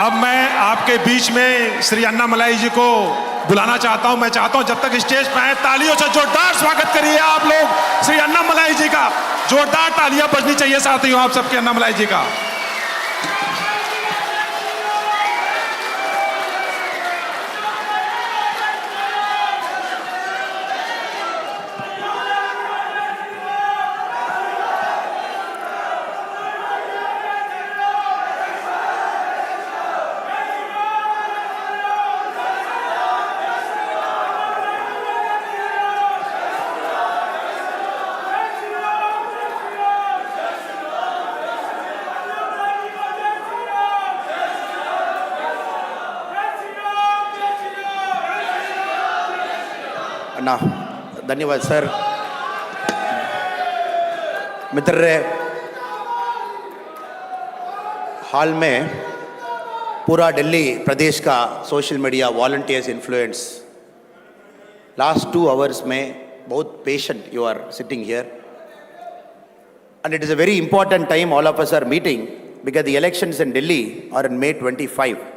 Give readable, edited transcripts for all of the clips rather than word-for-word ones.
अब मैं आपके बीच में श्री अन्नामलाई जी को बुलाना चाहता हूं। मैं चाहता हूं जब तक स्टेज पे आए तालियों से जोरदार स्वागत करिए आप लोग श्री अन्नामलाई जी का। जोरदार तालियां बजनी चाहिए साथियों आप सबके अन्नामलाई जी का। अन्ना धन्यवाद सर। मित्र हाल में पूरा दिल्ली प्रदेश का social media volunteers influence last 2 hours में बहुत patient you are sitting here and it is a very important time all of us are meeting because the elections in Delhi are in May 25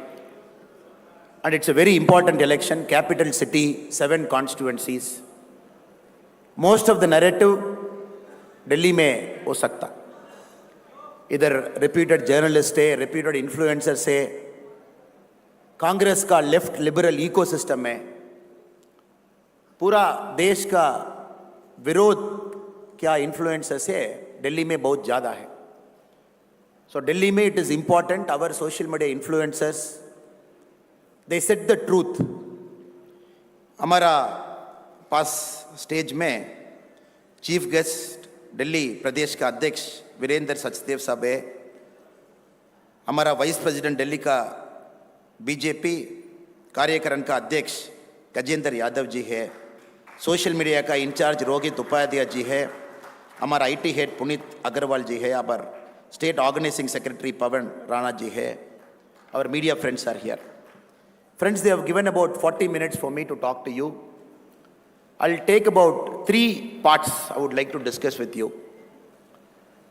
and it's a very important election, capital city, 7 constituencies. Most of the narrative Delhi में हो सकता, इधर reputed journalist है, reputed influencers है, कांग्रेस का left liberal ecosystem में पूरा देश का विरोध क्या इन्फ्लुएंसेस है दिल्ली में बहुत ज़्यादा है. सो दिल्ली में it is important our social media influencers they set the truth. हमारा पास स्टेज में चीफ गेस्ट दिल्ली प्रदेश का अध्यक्ष वीरेंद्र सचदेव साहब है. हमारा वाइस प्रेसिडेंट दिल्ली का बीजेपी कार्यकरण का अध्यक्ष गजेंद्र यादव जी है. सोशल मीडिया का इंचार्ज रोहित उपाध्याय जी है. हमारा आईटी हेड पुनीत अग्रवाल जी है. Our state organising secretary Pawan Rana ji है. Our media friends are here. Friends, they have given about 40 minutes for me to talk to you. I'll take about 3 parts I would like to discuss with you.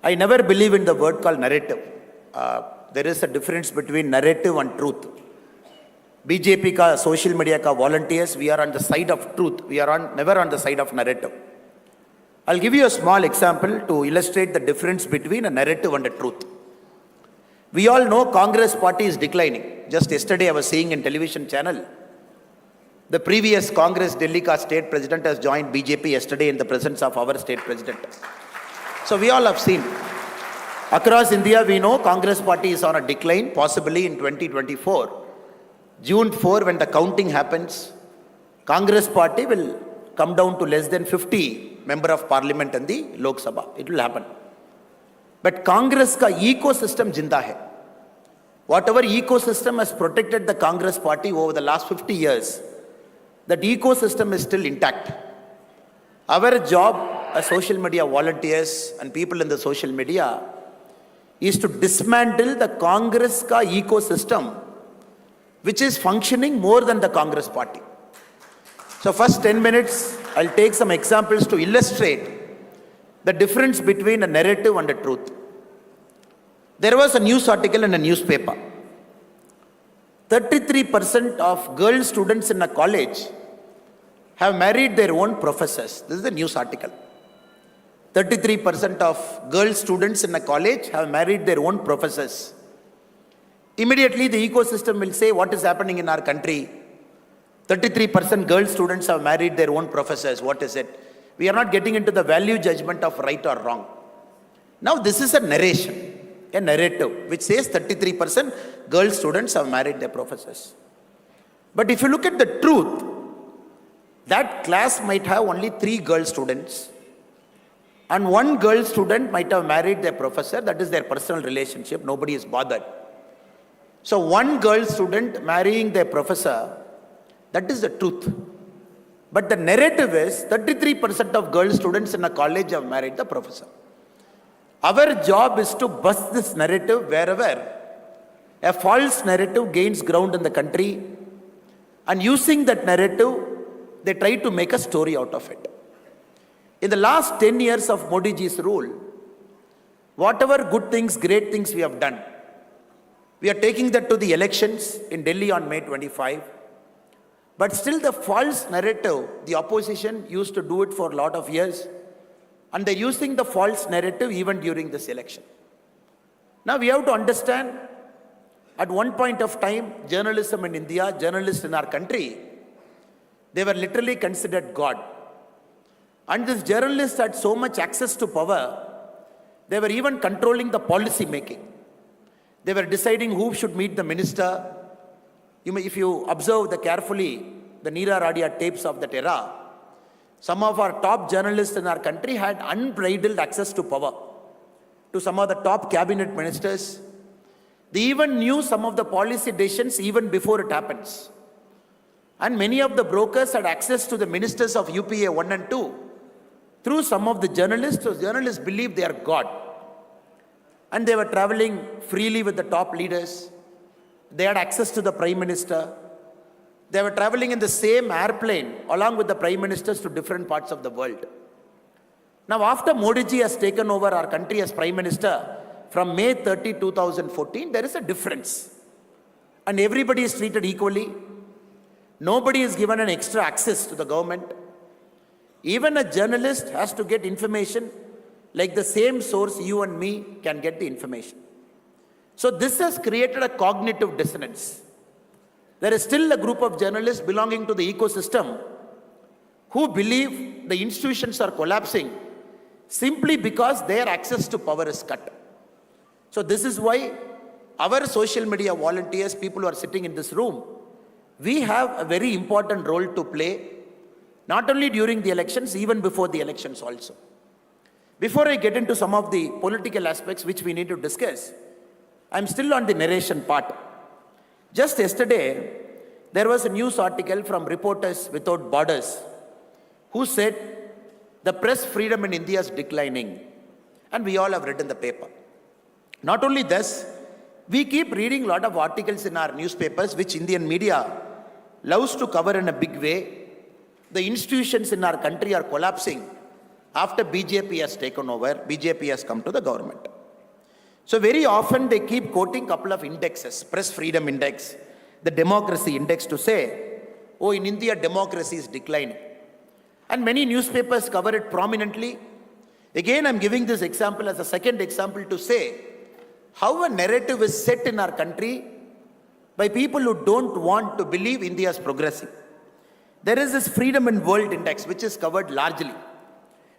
I never believe in the word called narrative. There is a difference between narrative and truth. BJP ka social media ka volunteers, we are on the side of truth. We are never on the side of narrative. I'll give you a small example to illustrate the difference between a narrative and a truth. We all know Congress party is declining. Just yesterday I was seeing in television channel, the previous Congress Delhi ka state president has joined BJP yesterday in the presence of our state president. So we all have seen. Across India we know Congress party is on a decline, possibly in 2024. June 4 when the counting happens, Congress party will come down to less than 50 member of parliament in the Lok Sabha. It will happen. But Congress ka ecosystem jinda hai. Whatever ecosystem has protected the Congress party over the last 50 years, that ecosystem is still intact. Our job as social media volunteers and people in the social media is to dismantle the Congress ka ecosystem, which is functioning more than the Congress party. So first 10 minutes, I'll take some examples to illustrate the difference between a narrative and a truth. There was a news article in a newspaper. 33% of girl students in a college have married their own professors. This is the news article. 33% of girl students in a college have married their own professors. Immediately the ecosystem will say, what is happening in our country? 33% girl students have married their own professors. What is it? We are not getting into the value judgment of right or wrong. Now this is a narration, a narrative, which says 33% girl students have married their professors. But if you look at the truth, that class might have only 3 girl students and 1 girl student might have married their professor. That is their personal relationship. Nobody is bothered. So 1 girl student marrying their professor, that is the truth. But the narrative is 33% of girl students in a college have married the professor. Our job is to bust this narrative wherever a false narrative gains ground in the country, and using that narrative, they try to make a story out of it. In the last 10 years of Modi ji's rule, whatever good things, great things we have done, We are taking that to the elections in Delhi on May 25. But still the false narrative, the opposition used to do it for a lot of years. And they're using the false narrative even during this election. Now we have to understand, at one point of time, journalism in India, journalists in our country, they were literally considered God. And these journalists had so much access to power, they were even controlling the policy making. They were deciding who should meet the minister. If you observe carefully the Neera Radia tapes of that era, some of our top journalists in our country had unbridled access to power, to some of the top cabinet ministers. They even knew some of the policy decisions even before it happens. And many of the brokers had access to the ministers of UPA 1 and 2 through some of the journalists. So journalists believed they are God. And they were traveling freely with the top leaders. They had access to the Prime Minister. They were traveling in the same airplane along with the Prime Ministers to different parts of the world. Now after Modi ji has taken over our country as Prime Minister, from May 30, 2014, there is a difference. And everybody is treated equally. Nobody is given an extra access to the government. Even a journalist has to get information like the same source you and me can get the information. So this has created a cognitive dissonance. There is still a group of journalists belonging to the ecosystem who believe the institutions are collapsing simply because their access to power is cut. So this is why our social media volunteers, people who are sitting in this room, we have a very important role to play, not only during the elections, even before the elections also. Before I get into some of the political aspects which we need to discuss, I'm still on the narration part. Just yesterday, there was a news article from Reporters Without Borders who said the press freedom in India is declining. And we all have read in the paper. Not only this, we keep reading a lot of articles in our newspapers which Indian media loves to cover in a big way. The institutions in our country are collapsing after BJP has taken over, BJP has come to the government. So very often they keep quoting a couple of indexes, press freedom index, the democracy index, to say, oh, in India, democracy is declining. And many newspapers cover it prominently. Again, I'm giving this example as a second example to say how a narrative is set in our country by people who don't want to believe India is progressing. There is this Freedom in World Index, which is covered largely,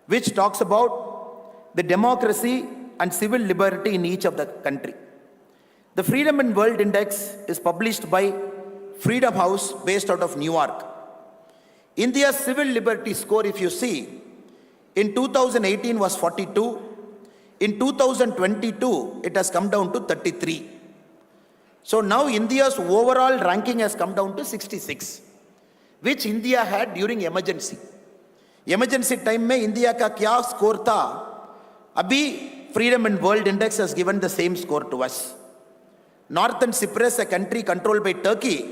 which talks about the democracy and civil liberty in each of the country. The Freedom in World Index is published by Freedom House based out of New York. India's civil liberty score, if you see, in 2018 was 42. In 2022, it has come down to 33. So now India's overall ranking has come down to 66, which India had during emergency. Emergency time में India का क्या score था? अभी Freedom in World Index has given the same score to us. Northern Cyprus, a country controlled by Turkey,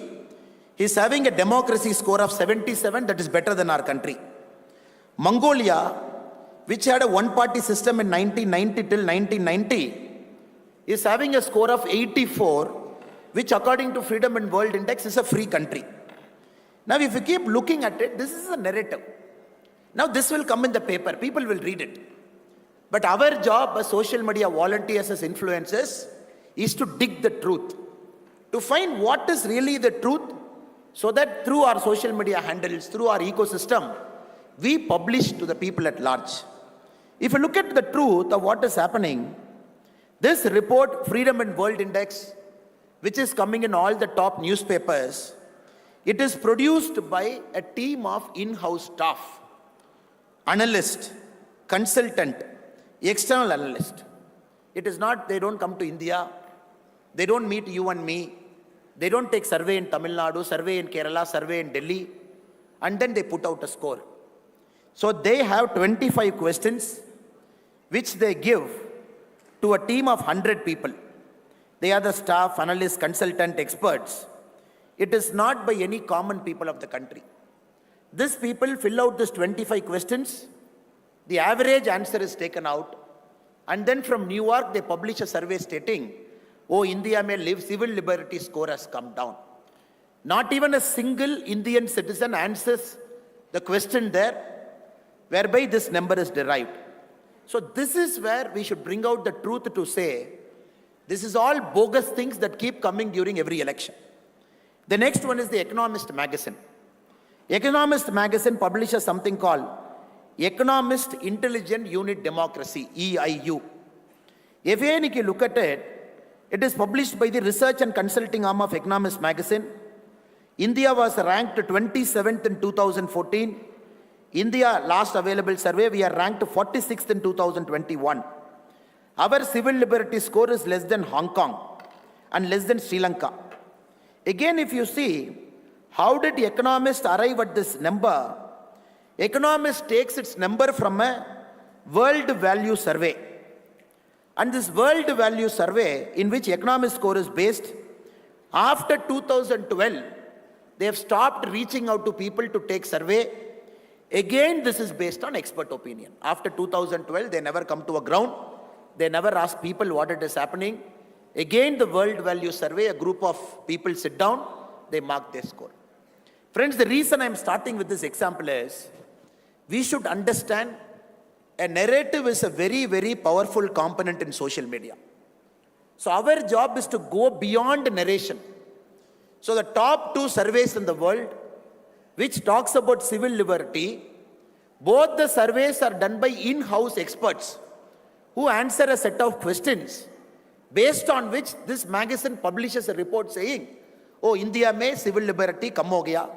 is having a democracy score of 77, that is better than our country. Mongolia, which had a one-party system in 1990 till 1990, is having a score of 84, which according to Freedom in World Index is a free country. Now if you keep looking at it, this is a narrative. Now this will come in the paper, people will read it. But our job as social media volunteers, as influencers, is to dig the truth, to find what is really the truth, so that through our social media handles, through our ecosystem, we publish to the people at large. If you look at the truth of what is happening, this report, Freedom in World Index, which is coming in all the top newspapers, it is produced by a team of in-house staff, analyst, consultant, external analyst. It is not, they don't come to India, they don't meet you and me, they don't take survey in Tamil Nadu, survey in Kerala, survey in Delhi, and then they put out a score. So they have 25 questions which they give to a team of 100 people. They are the staff, analysts, consultant, experts. It is not by any common people of the country. These people fill out these 25 questions. The average answer is taken out. And then from New York, they publish a survey stating oh, India may live, civil liberty score has come down. Not even a single Indian citizen answers the question there, whereby this number is derived. So this is where we should bring out the truth to say, this is all bogus things that keep coming during every election. The next one is the Economist magazine. Economist magazine publishes something called Economist Intelligent Unit Democracy, EIU. If you look at it, it is published by the research and consulting arm of Economist magazine. India was ranked 27th in 2014. India, last available survey, we are ranked 46th in 2021. Our civil liberty score is less than Hong Kong and less than Sri Lanka. Again, if you see, how did Economist arrive at this number? Economist takes its number from a world value survey. And this world value survey, in which Economist score is based, after 2012, they have stopped reaching out to people to take survey. Again, this is based on expert opinion. After 2012, they never come to a ground. They never ask people what it is happening. Again, the world value survey, a group of people sit down, they mark their score. Friends, the reason I'm starting with this example is, we should understand a narrative is a very, very powerful component in social media. So our job is to go beyond narration. So the top 2 surveys in the world, which talks about civil liberty, both the surveys are done by in-house experts who answer a set of questions based on which this magazine publishes a report saying, oh, India mein civil liberty kam ho gaya.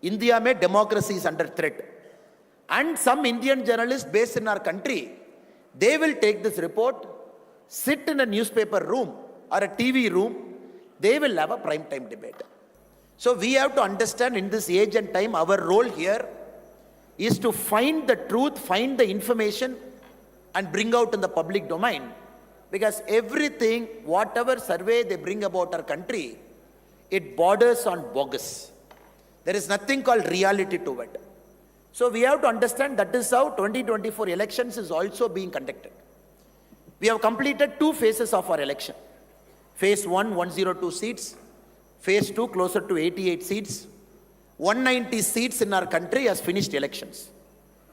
India mein democracy is under threat. And some Indian journalists based in our country, they will take this report, sit in a newspaper room or a TV room, they will have a prime time debate. So we have to understand in this age and time, our role here is to find the truth, find the information and bring out in the public domain. Because everything, whatever survey they bring about our country, it borders on bogus. There is nothing called reality to it. So we have to understand that is how 2024 elections is also being conducted. We have completed 2 phases of our election. Phase 1, 102 seats. Phase 2, closer to 88 seats. 190 seats in our country has finished elections.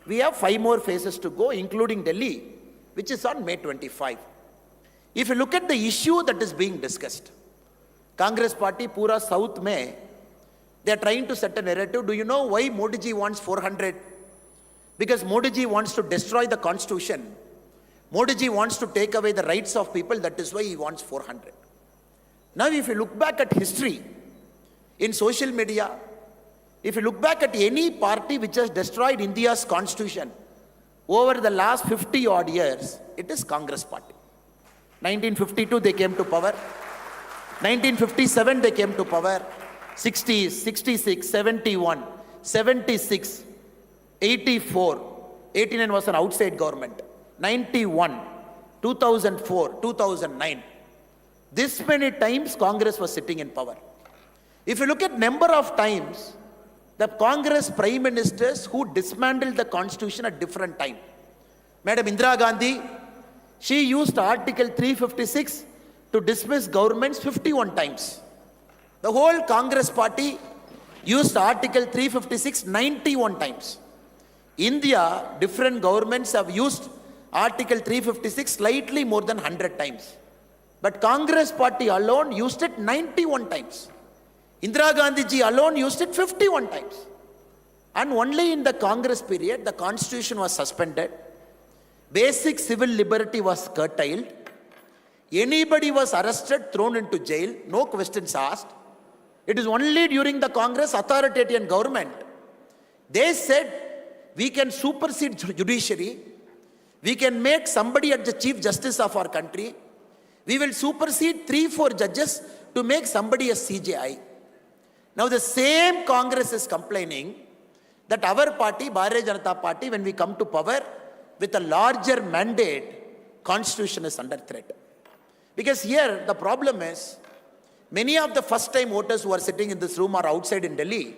We have 5 more phases to go, including Delhi, which is on May 25. If you look at the issue that is being discussed, Congress party, Pura South mein, they are trying to set a narrative. Do you know why Modi ji wants 400? Because Modi ji wants to destroy the constitution. Modi ji wants to take away the rights of people. That is why he wants 400. Now, if you look back at history, in social media, if you look back at any party which has destroyed India's constitution over the last 50 odd years, it is Congress party. 1952, they came to power. 1957, they came to power. 60, 66, 71, 76, 84, 89 was an outside government, 91, 2004, 2009. This many times Congress was sitting in power. If you look at number of times, the Congress prime ministers who dismantled the constitution at different time. Madam Indira Gandhi, she used Article 356 to dismiss governments 51 times. The whole Congress party used Article 356 91 times. India, different governments have used Article 356 slightly more than 100 times. But Congress party alone used it 91 times. Indira Gandhi ji alone used it 51 times. And only in the Congress period, the constitution was suspended. Basic civil liberty was curtailed. Anybody was arrested, thrown into jail, no questions asked. It is only during the Congress authoritarian government, they said, we can supersede judiciary, we can make somebody as the Chief Justice of our country, we will supersede 3-4 judges to make somebody a CJI. Now the same Congress is complaining that our party, Bharatiya Janata Party, when we come to power with a larger mandate, constitution is under threat. Because here the problem is, many of the first-time voters who are sitting in this room are outside in Delhi.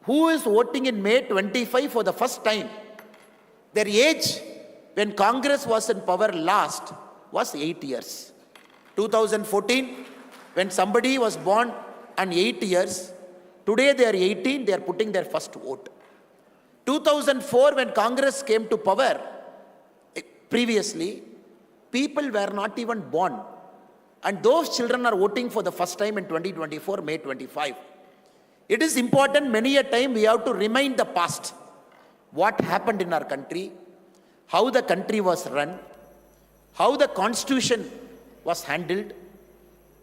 Who is voting in May 25 for the first time? Their age when Congress was in power last was 8 years. 2014, when somebody was born and 8 years, today they are 18, they are putting their first vote. 2004, when Congress came to power, previously, people were not even born. And those children are voting for the first time in 2024, May 25. It is important, many a time we have to remind the past. What happened in our country, how the country was run, how the constitution was handled,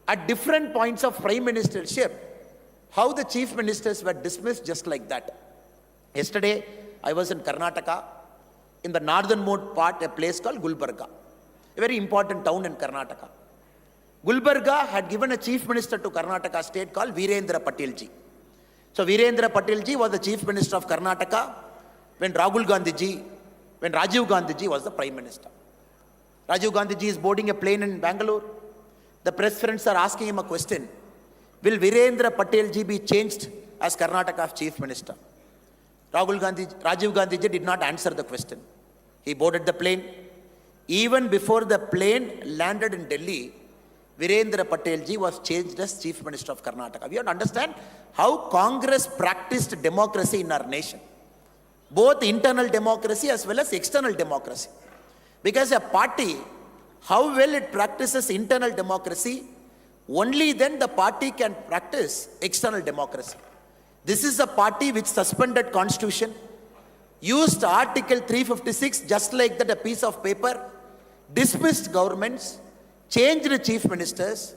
at different points of prime ministership, how the chief ministers were dismissed just like that. Yesterday, I was in Karnataka, in the northernmost part, a place called Gulbarga, a very important town in Karnataka. Gulbarga had given a chief minister to Karnataka state called Virendra Patilji. So Virendra Patilji was the chief minister of Karnataka when Rajiv Gandhiji was the prime minister. Rajiv Gandhiji is boarding a plane in Bangalore. The press friends are asking him a question. Will Virendra Patilji be changed as Karnataka's chief minister? Rajiv Gandhiji did not answer the question. He boarded the plane. Even before the plane landed in Delhi, Virendra Patilji was changed as chief minister of Karnataka. We have to understand how Congress practiced democracy in our nation. Both internal democracy as well as external democracy. Because a party, how well it practices internal democracy, only then the party can practice external democracy. This is a party which suspended constitution, used Article 356 just like that, a piece of paper, dismissed governments, changed the chief ministers.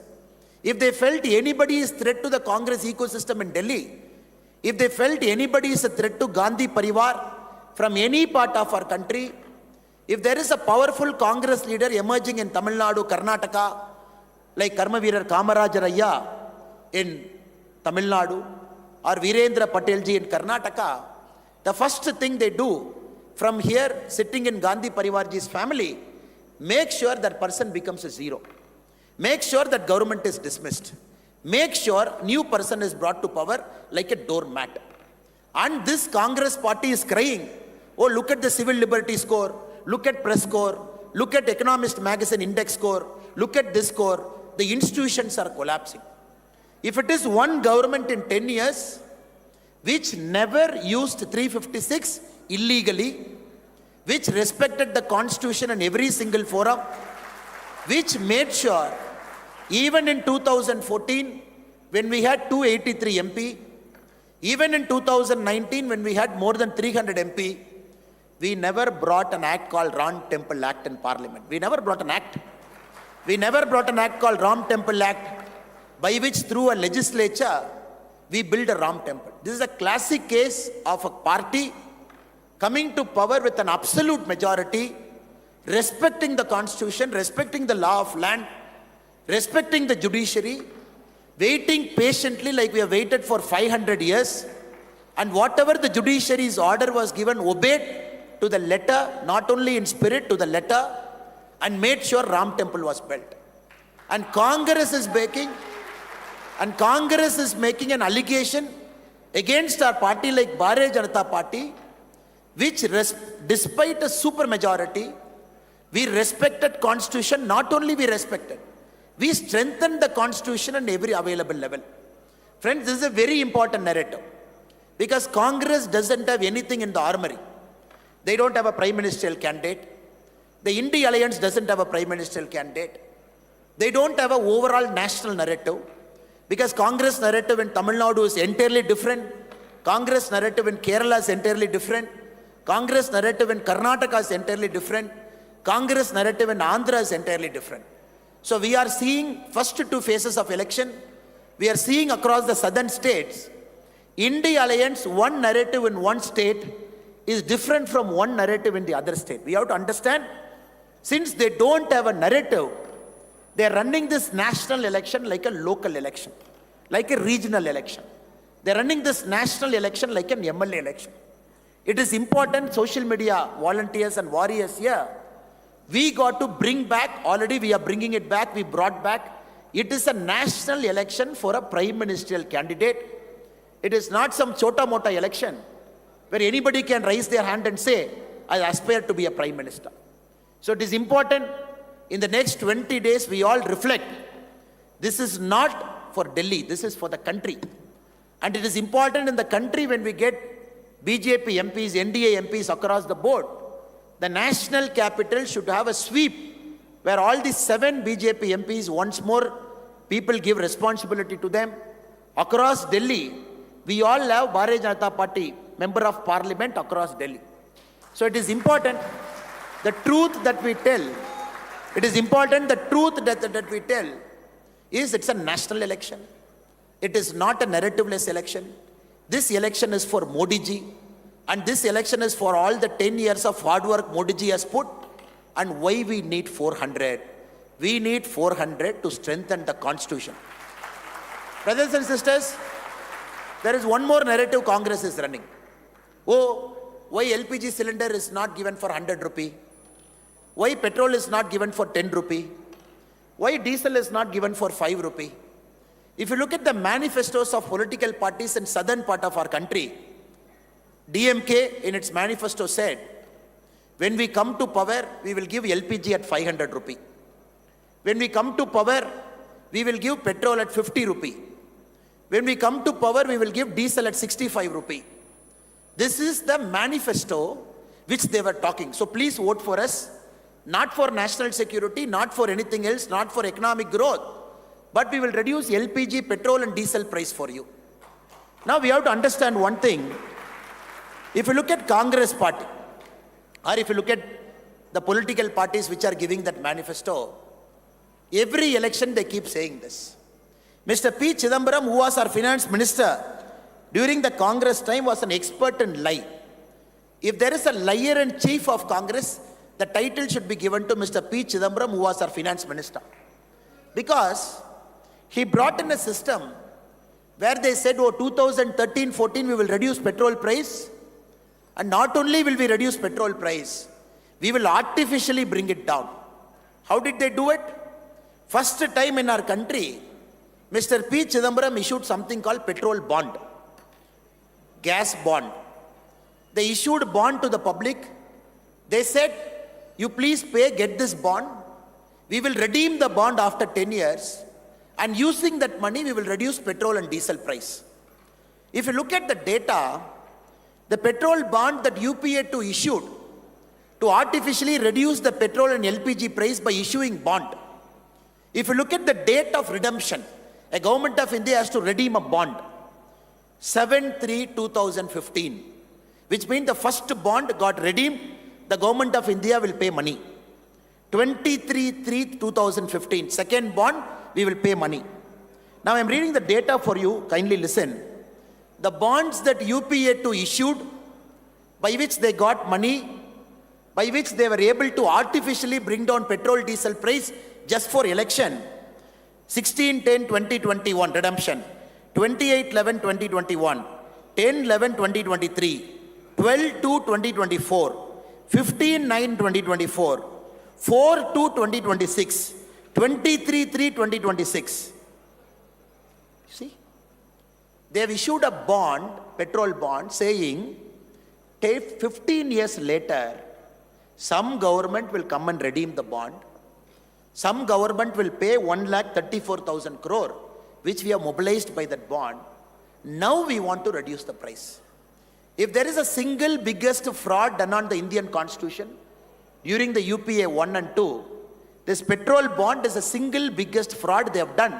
If they felt anybody is threat to the Congress ecosystem in Delhi, if they felt anybody is a threat to Gandhi Parivar from any part of our country, if there is a powerful Congress leader emerging in Tamil Nadu, Karnataka, like Karmaveerar Kamarajaraya in Tamil Nadu, or Virendra Patilji in Karnataka, the first thing they do from here, sitting in Gandhi Parivarji's family, make sure that person becomes a zero. Make sure that government is dismissed. Make sure new person is brought to power like a doormat. And this Congress party is crying, oh, look at the civil liberty score, look at press score, look at Economist magazine index score, look at this score. The institutions are collapsing. If it is one government in 10 years, which never used 356 illegally, which respected the constitution in every single forum, which made sure, even in 2014, when we had 283 MP, even in 2019, when we had more than 300 MP, we never brought an act called Ram Temple Act in Parliament. We never brought an act. We never brought an act called Ram Temple Act, by which through a legislature, we build a Ram Temple. This is a classic case of a party coming to power with an absolute majority, respecting the constitution, respecting the law of land, respecting the judiciary, waiting patiently like we have waited for 500 years, and whatever the judiciary's order was given, obeyed to the letter, not only in spirit, to the letter, and made sure Ram Temple was built. And Congress is making an allegation against our party like Bharatiya Janata Party, which despite a super majority, we respected constitution. Not only we respected, we strengthened the constitution on every available level. Friends, this is a very important narrative, because Congress doesn't have anything in the armory. They don't have a prime ministerial candidate. The India Alliance doesn't have a prime ministerial candidate. They don't have an overall national narrative, because Congress narrative in Tamil Nadu is entirely different. Congress narrative in Kerala is entirely different. Congress narrative in Karnataka is entirely different. Congress narrative in Andhra is entirely different. So we are seeing first two phases of election. We are seeing across the southern states, India Alliance, one narrative in one state is different from one narrative in the other state. We have to understand, since they don't have a narrative, they are running this national election like a local election, like a regional election. They are running this national election like an MLA election. It is important, social media volunteers and warriors here, we got to bring back, already we are bringing it back, we brought back, it is a national election for a prime ministerial candidate. It is not some chota-mota election where anybody can raise their hand and say, I aspire to be a prime minister. So it is important, in the next 20 days, we all reflect This is not for Delhi, this is for the country. And it is important in the country when we get BJP MPs, NDA MPs across the board. The national capital should have a sweep where all these 7 BJP MPs, once more, people give responsibility to them. Across Delhi, we all have Bharatiya Janata Party member of parliament across Delhi. So it is important, the truth that we tell, it is important, the truth that we tell is it's a national election. It is not a narrative-less election. This election is for Modi ji, and this election is for all the 10 years of hard work Modi ji has put. And why we need 400? We need 400 to strengthen the constitution. Brothers and sisters, there is one more narrative Congress is running. Oh, why LPG cylinder is not given for 100 rupee? Why petrol is not given for 10 rupee? Why diesel is not given for 5 rupee? If you look at the manifestos of political parties in southern part of our country, DMK in its manifesto said, when we come to power, we will give LPG at 500 rupee. When we come to power, we will give petrol at 50 rupee. When we come to power, we will give diesel at 65 rupee. This is the manifesto which they were talking. So please vote for us, not for national security, not for anything else, not for economic growth, but we will reduce LPG, petrol and diesel price for you. Now we have to understand one thing. If you look at Congress party, or if you look at the political parties which are giving that manifesto, every election they keep saying this. Mr. P. Chidambaram, who was our finance minister during the Congress time, was an expert in lie. If there is a liar and chief of Congress, the title should be given to Mr. P. Chidambaram, who was our finance minister. Because he brought in a system where they said, oh, 2013-14, we will reduce petrol price. And not only will we reduce petrol price, we will artificially bring it down. How did they do it? First time in our country, Mr. P. Chidambaram issued something called petrol bond, gas bond. They issued bond to the public. They said, you please pay, get this bond. We will redeem the bond after 10 years. And using that money, we will reduce petrol and diesel price. If you look at the data, the petrol bond that UPA2 issued to artificially reduce the petrol and LPG price by issuing bond. If you look at the date of redemption, a government of India has to redeem a bond, 7/3/2015, which means the first bond got redeemed, the government of India will pay money. 23/3/2015, second bond, we will pay money. Now I am reading the data for you, kindly listen. The bonds that UPA2 issued, by which they got money, by which they were able to artificially bring down petrol diesel price just for election, 16/10/2021 redemption, 28/11/2021, 10/11/2023, 12/2/2024, 15/9/2024, 4/2/2026, 23/3/2026. See? They have issued a bond, petrol bond, saying 15 years later, some government will come and redeem the bond. Some government will pay 1,34,000 crore, which we have mobilized by that bond. Now we want to reduce the price. If there is a single biggest fraud done on the Indian Constitution during the UPA 1 and 2, this petrol bond is a single biggest fraud they have done.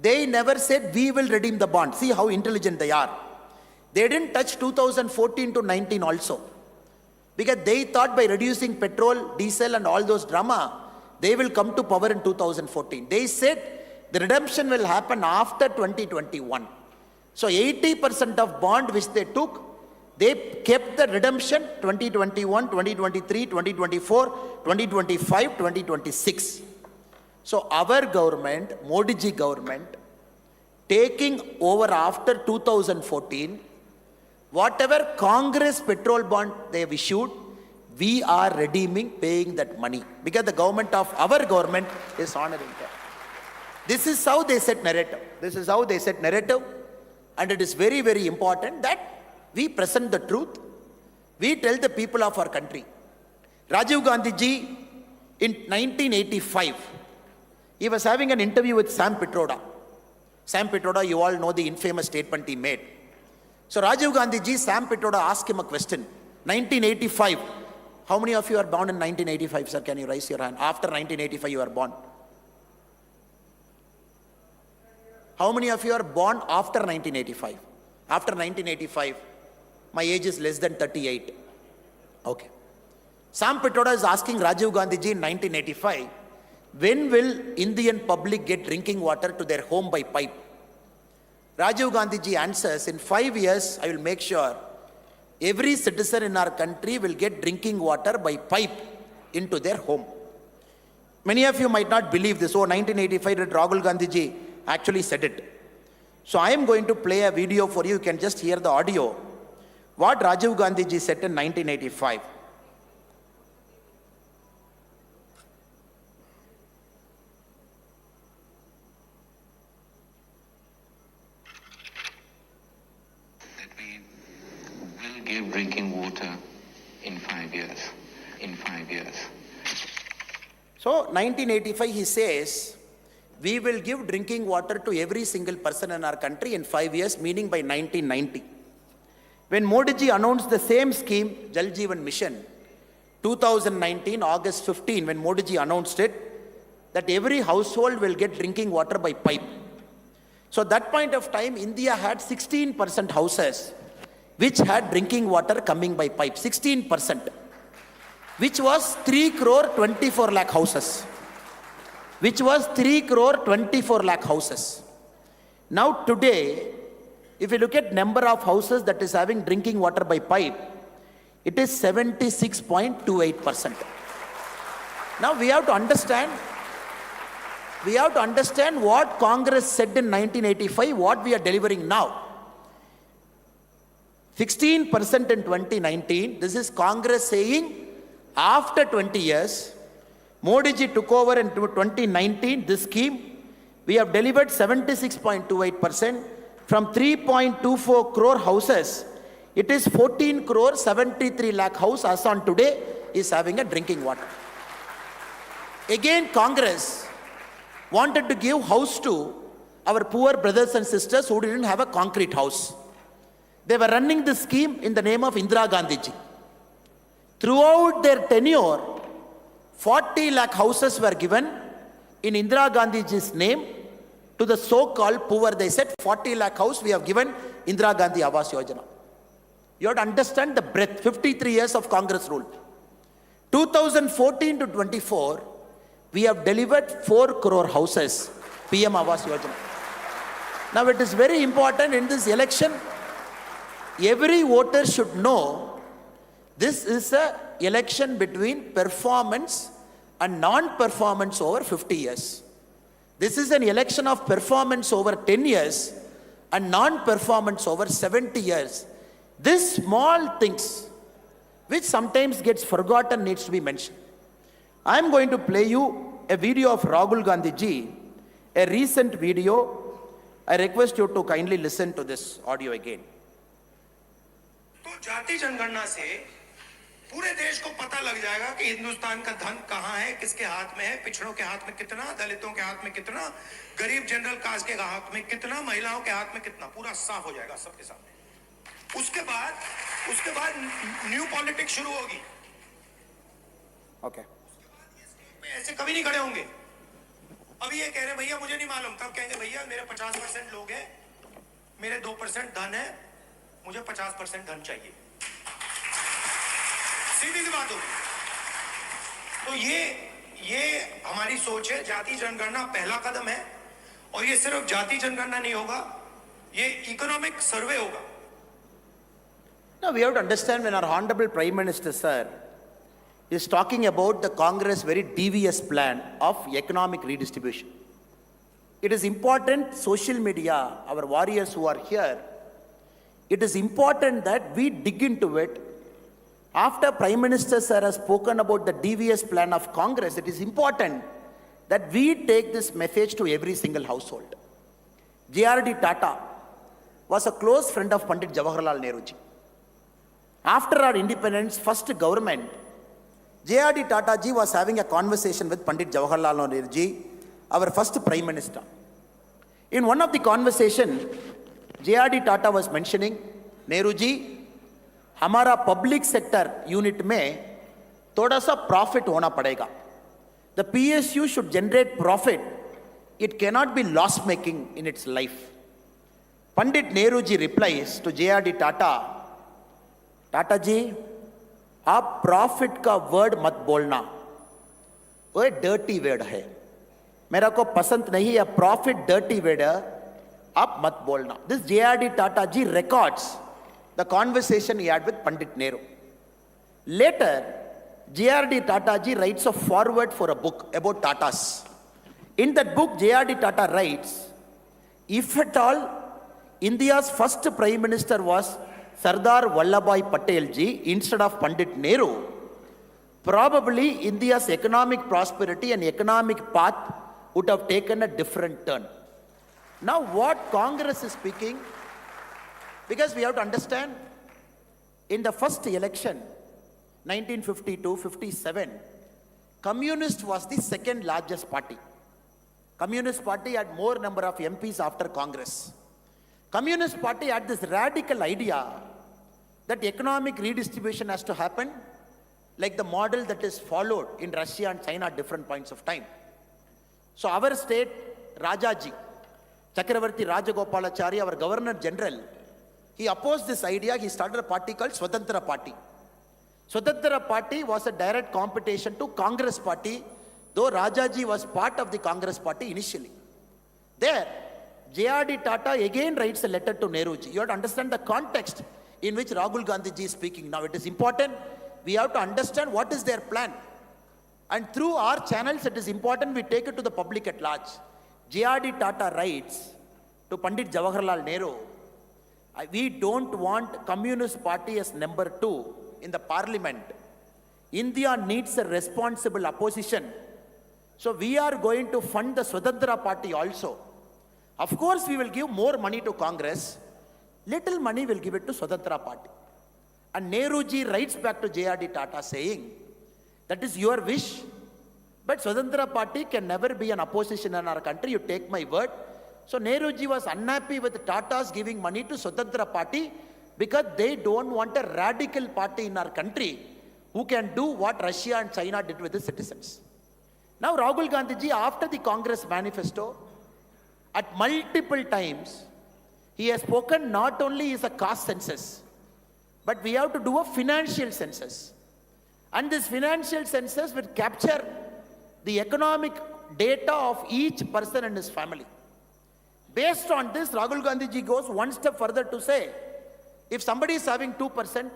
They never said we will redeem the bond. See how intelligent they are. They didn't touch 2014 to 19 also. Because they thought by reducing petrol, diesel and all those drama, they will come to power in 2014. They said the redemption will happen after 2021. So 80% of bond which they took, they kept the redemption 2021, 2023, 2024, 2025, 2026. So our government, Modi ji government, taking over after 2014, whatever Congress petrol bond they have issued, we are redeeming, paying that money. Because the government of our government is honoring that. This is how they set narrative. This is how they set narrative. And it is very, very important that we present the truth. We tell the people of our country. Rajiv Gandhi ji, in 1985, He was having an interview with Sam Pitroda. Sam Pitroda, you all know the infamous statement he made. So Rajiv Gandhi ji, Sam Pitroda asked him a question. 1985. How many of you are born in 1985, sir? Can you raise your hand? After 1985 you are born. How many of you are born after 1985? After 1985, my age is less than 38. Okay. Sam Pitroda is asking Rajiv Gandhi ji in 1985, when will Indian public get drinking water to their home by pipe? Rajiv Gandhi ji answers, in 5 years, I will make sure every citizen in our country will get drinking water by pipe into their home. Many of you might not believe this. Oh, 1985, that Rahul Gandhi ji actually said it. So I am going to play a video for you. You can just hear the audio. What Rajiv Gandhi ji said in 1985. That we will give drinking water in 5 years. In 5 years. So 1985 he says, we will give drinking water to every single person in our country in 5 years, meaning by 1990. When Modi ji announced the same scheme, Jal Jeevan Mission, 2019, August 15, when Modi ji announced it, that every household will get drinking water by pipe. So at that point of time, India had 16% houses which had drinking water coming by pipe, 16%, which was 3 crore 24 lakh houses. Which was 3 crore 24 lakh houses. Now today, if you look at number of houses that is having drinking water by pipe, it is 76.28%. Now we have to understand what Congress said in 1985, what we are delivering now. 16% in 2019, this is Congress saying after 20 years, Modi ji took over in 2019, this scheme, we have delivered 76.28%. From 3.24 crore houses, it is 14 crore 73 lakh house as on today is having a drinking water. Again, Congress wanted to give house to our poor brothers and sisters who didn't have a concrete house. They were running this scheme in the name of Indira Gandhi ji. Throughout their tenure, 40 lakh houses were given in Indira Gandhi ji's name to the so-called poor. They said 40 lakh house we have given Indira Gandhi Awas Yojana. You have to understand the breadth, 53 years of Congress rule. 2014 to 24, we have delivered 4 crore houses, PM Awas Yojana. Now it is very important in this election, every voter should know this is an election between performance and non-performance over 50 years. This is an election of performance over 10 years and non-performance over 70 years. These small things, which sometimes gets forgotten, needs to be mentioned. I am going to play you a video of Rahul Gandhi ji, a recent video. I request you to kindly listen to this audio again. तो जाति जनगणना से पूरे देश को पता लग जाएगा कि हिंदुस्तान का धन कहां है, किसके हाथ में है, पिछड़ों के हाथ में कितना, दलितों के हाथ में कितना, गरीब जनरल कास्ट के हाथ में कितना, महिलाओं के हाथ में कितना, पूरा साफ हो जाएगा सबके सामने. उसके बाद न्यू पॉलिटिक्स शुरू होगी. Okay. ऐसे कभी नहीं खड़े होंगे. अभी ये कह रहे भैया मुझे नहीं मालूम, तब कहेंगे भैया मेरे 50% लोग हैं, मेरे 2% धन है, मुझे 50% धन चाहिए. सीधी सी बात होगी. तो ये हमारी सोच है. जाति जनगणना पहला कदम है और ये सिर्फ जाति जनगणना नहीं होगा, ये इकोनॉमिक सर्वे होगा. Now we have to understand when our Honorable Prime Minister Sir is talking about the Congress very devious plan of economic redistribution. It is important, social media, our warriors who are here, it is important that we dig into it. After Prime Minister Sir has spoken about the devious plan of Congress, it is important that we take this message to every single household. J.R.D. Tata was a close friend of Pandit Jawaharlal Nehru ji. After our independence, first government, J.R.D. Tata ji was having a conversation with Pandit Jawaharlal Nehru ji our first Prime Minister. In one of the conversation, JRD Tata was mentioning, Nehru ji, हमारा public sector unit में थोड़ा सा profit होना पड़ेगा. The PSU should generate profit. It cannot be loss making in its life. Pandit Nehru ji replies to JRD Tata, Tata ji, आप profit का word मत बोलना, वो एक डर्टी वर्ड है, मेरा को पसंद नहीं है. प्रॉफिट डर्टी वर्ड है, आप मत बोलना. This JRD Tata ji records the conversation he had with Pandit Nehru. Later, JRD Tata ji writes a foreword for a book about Tatas. In that book, JRD Tata writes, if at all, India's first Prime Minister was Sardar Vallabhbhai Patel ji instead of Pandit Nehru, probably India's economic prosperity and economic path would have taken a different turn. Now what Congress is speaking, because we have to understand, in the first election, 1952-57, Communist was the second largest party. Communist Party had more number of MPs after Congress. Communist Party had this radical idea that economic redistribution has to happen like the model that is followed in Russia and China at different points of time. So our state, Rajaji, Chakravarti Rajagopalachari, our Governor General, he opposed this idea. He started a party called Swatantra Party. Swatantra Party was a direct competition to Congress Party, though Rajaji was part of the Congress Party initially. There, JRD Tata again writes a letter to Nehruji. You have to understand the context in which Rahul Gandhi ji is speaking. Now it is important, we have to understand what is their plan. And through our channels, it is important we take it to the public at large. JRD Tata writes to Pandit Jawaharlal Nehru, we don't want Communist Party as number 2 in the parliament. India needs a responsible opposition. So we are going to fund the Swatantra Party also. Of course, we will give more money to Congress. Little money will give it to Swatantra Party. And Nehruji writes back to JRD Tata saying, that is your wish, but Swatantra Party can never be an opposition in our country, you take my word. So Nehruji was unhappy with Tatas giving money to Swatantra Party because they don't want a radical party in our country who can do what Russia and China did with the citizens. Now Rahul Gandhi ji, after the Congress manifesto, at multiple times, he has spoken not only is a caste census, but we have to do a financial census. And this financial census will capture the economic data of each person and his family. Based on this, Rahul Gandhi ji goes one step further to say, if somebody is having 2%,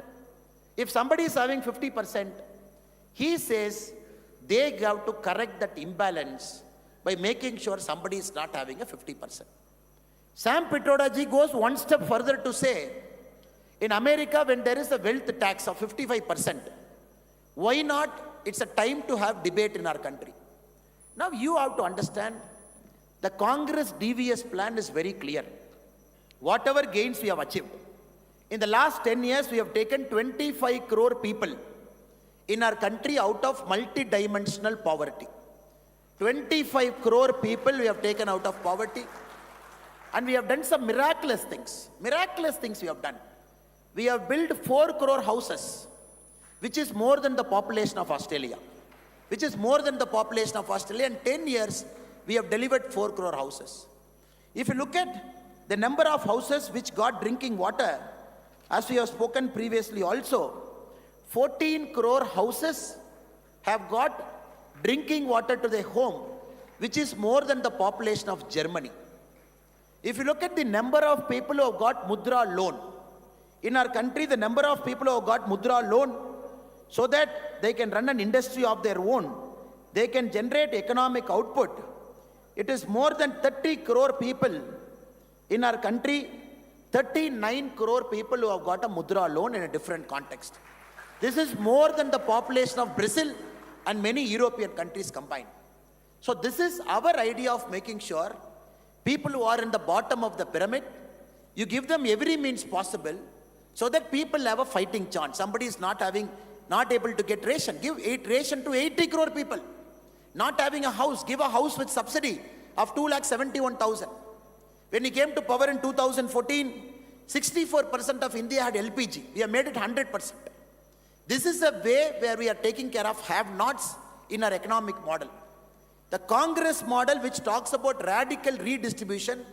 if somebody is having 50%, he says they have to correct that imbalance by making sure somebody is not having a 50%. Sam Pitroda ji goes one step further to say, in America, when there is a wealth tax of 55%, why not? It's a time to have debate in our country. Now you have to understand, the Congress DVS plan is very clear. Whatever gains we have achieved, in the last 10 years, we have taken 25 crore people in our country out of multi-dimensional poverty. 25 crore people we have taken out of poverty. And we have done some miraculous things. Miraculous things we have done. We have built 4 crore houses, which is more than the population of Australia. Which is more than the population of Australia. In 10 years, we have delivered 4 crore houses. If you look at the number of houses which got drinking water, as we have spoken previously also, 14 crore houses have got drinking water to their home, which is more than the population of Germany. If you look at the number of people who have got Mudra loan, in our country, the number of people who have got Mudra loan, so that they can run an industry of their own, they can generate economic output. It is more than 30 crore people in our country, 39 crore people who have got a Mudra loan in a different context. This is more than the population of Brazil and many European countries combined. So this is our idea of making sure people who are in the bottom of the pyramid, you give them every means possible so that people have a fighting chance. Somebody is not able to get ration. Give ration to 80 crore people. Not having a house, give a house with subsidy of 2,71,000. When he came to power in 2014, 64% of India had LPG. We have made it 100%. This is a way where we are taking care of have-nots in our economic model. The Congress model, which talks about radical redistribution,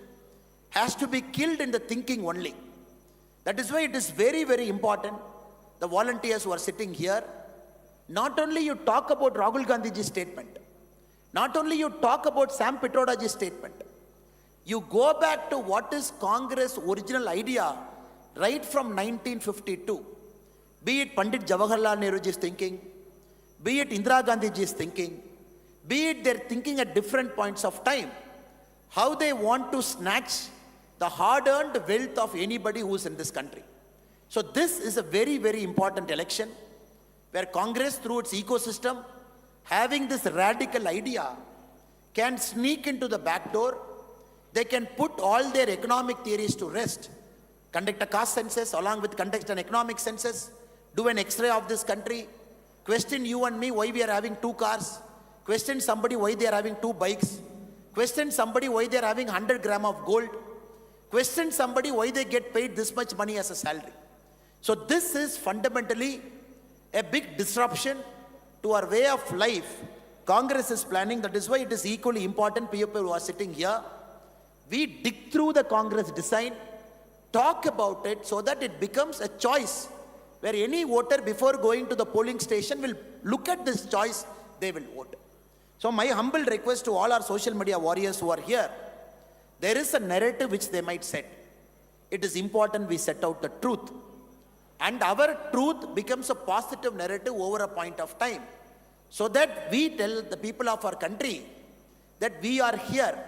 has to be killed in the thinking only. That is why it is very, very important, the volunteers who are sitting here, not only you talk about Rahul Gandhi's statement, not only you talk about Sam Pitroda's statement, you go back to what is Congress' original idea right from 1952. Be it Pandit Jawaharlal Nehruji's thinking, be it Indira Gandhiji's thinking, be it their thinking at different points of time, how they want to snatch the hard-earned wealth of anybody who is in this country. So this is a very, very important election where Congress, through its ecosystem, having this radical idea, can sneak into the back door. They can put all their economic theories to rest, conduct a caste census along with conduct an economic census, do an X-ray of this country, question you and me why we are having 2 cars, question somebody why they are having 2 bikes, question somebody why they are having 100 grams of gold, question somebody why they get paid this much money as a salary. So this is fundamentally a big disruption to our way of life. Congress is planning. That is why it is equally important, people who are sitting here, we dig through the Congress design, talk about it so that it becomes a choice where any voter before going to the polling station will look at this choice, they will vote. So my humble request to all our social media warriors who are here, there is a narrative which they might set. It is important we set out the truth. And our truth becomes a positive narrative over a point of time. So that we tell the people of our country that we are here.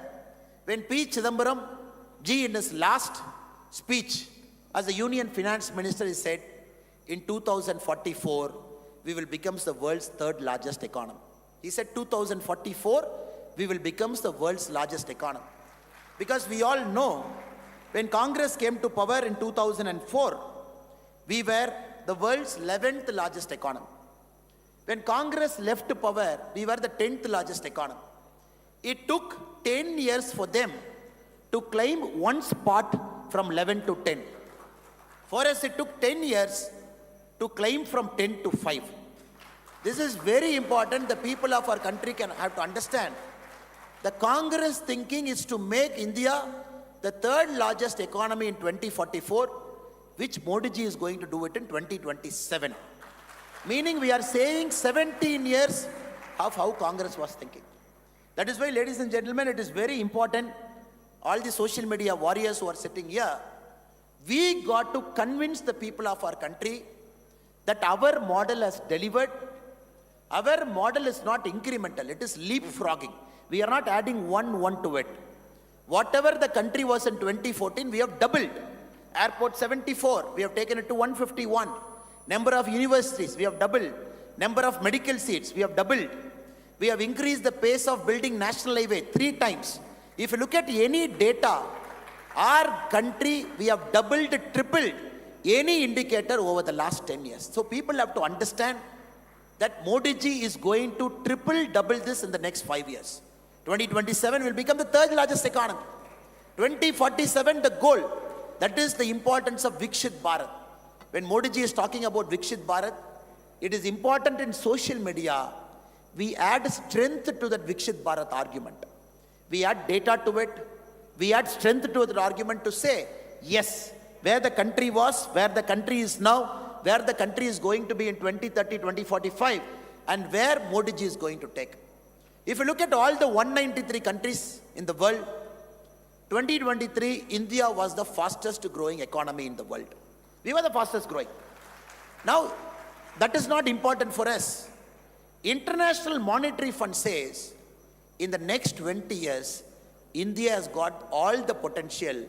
When P. Chidambaram ji in his last speech as a Union Finance Minister, he said, in 2044, we will become the world's 3rd largest economy. He said 2044, we will become the world's largest economy. Because we all know, when Congress came to power in 2004, we were the world's 11th largest economy. When Congress left power, we were the 10th largest economy. It took 10 years for them to climb 1 spot from 11 to 10. For us, it took 10 years to climb from 10 to 5. This is very important. The people of our country have to understand. The Congress thinking is to make India the 3rd largest economy in 2044, which Modi ji is going to do it in 2027. Meaning we are saying 17 years of how Congress was thinking. That is why, ladies and gentlemen, it is very important, all the social media warriors who are sitting here, we got to convince the people of our country that our model has delivered. Our model is not incremental, it is leapfrogging. We are not adding one to it. Whatever the country was in 2014, we have doubled. Airport 74, we have taken it to 151. Number of universities, we have doubled. Number of medical seats, we have doubled. We have increased the pace of building national highway 3 times. If you look at any data, our country, we have doubled, tripled any indicator over the last 10 years. So people have to understand that Modi ji is going to double this in the next 5 years. 2027 will become the 3rd largest economy. 2047, the goal. That is the importance of Viksit Bharat. When Modi ji is talking about Viksit Bharat, it is important in social media, we add strength to that Viksit Bharat argument. We add data to it. We add strength to that argument to say, yes, where the country was, where the country is now, where the country is going to be in 2030, 2045, and where Modi ji is going to take. If you look at all the 193 countries in the world, 2023, India was the fastest growing economy in the world. We were the fastest growing. Now, that is not important for us. International Monetary Fund says, in the next 20 years, India has got all the potential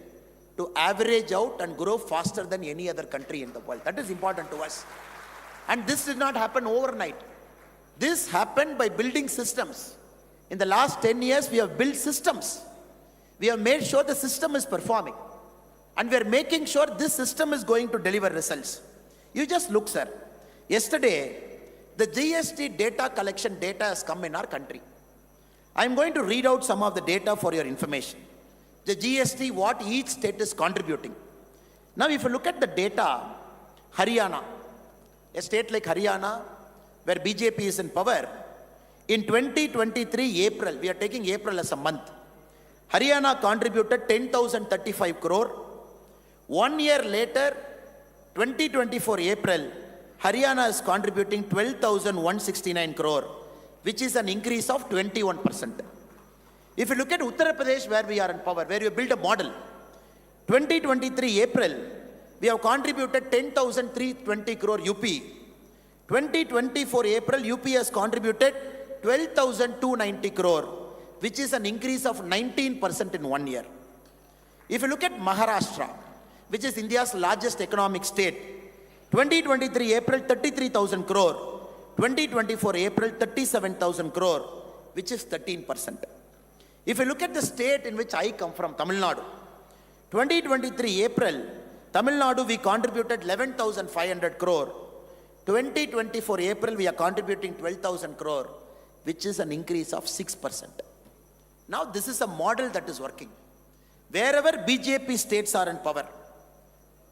to average out and grow faster than any other country in the world. That is important to us. And this did not happen overnight. This happened by building systems. In the last 10 years, we have built systems. We have made sure the system is performing. And we are making sure this system is going to deliver results. You just look, sir. Yesterday, the GST data collection data has come in our country. I'm going to read out some of the data for your information. The GST, what each state is contributing. Now, if you look at the data, Haryana, a state like Haryana, where BJP is in power, in 2023 April, we are taking April as a month, Haryana contributed 10,035 crore. 1 year later, 2024 April, Haryana is contributing 12,169 crore, which is an increase of 21%. If you look at Uttar Pradesh, where we are in power, where you build a model, 2023 April, we have contributed 10,320 crore UP. 2024 April, UP has contributed 12,290 crore, which is an increase of 19% in 1 year. If you look at Maharashtra, which is India's largest economic state, 2023 April, 33,000 crore. 2024 April, 37,000 crore, which is 13%. If you look at the state in which I come from, Tamil Nadu, 2023 April, Tamil Nadu, we contributed 11,500 crore. 2024 April, we are contributing 12,000 crore, which is an increase of 6%. Now, this is a model that is working. Wherever BJP states are in power,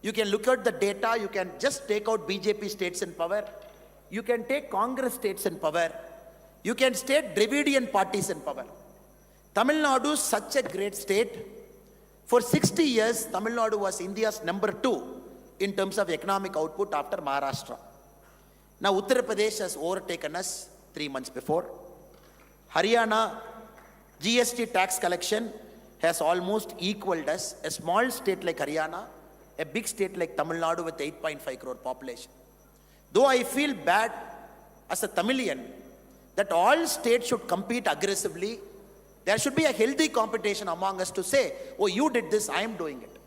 you can look at the data, you can just take out BJP states in power, you can take Congress states in power, you can state Dravidian parties in power. Tamil Nadu is such a great state. For 60 years, Tamil Nadu was India's number 2 in terms of economic output after Maharashtra. Now, Uttar Pradesh has overtaken us 3 months before. Haryana, GST tax collection has almost equaled us. A small state like Haryana, a big state like Tamil Nadu with 8.5 crore population. Though I feel bad as a Tamilian that all states should compete aggressively, there should be a healthy competition among us to say, oh, you did this, I am doing it.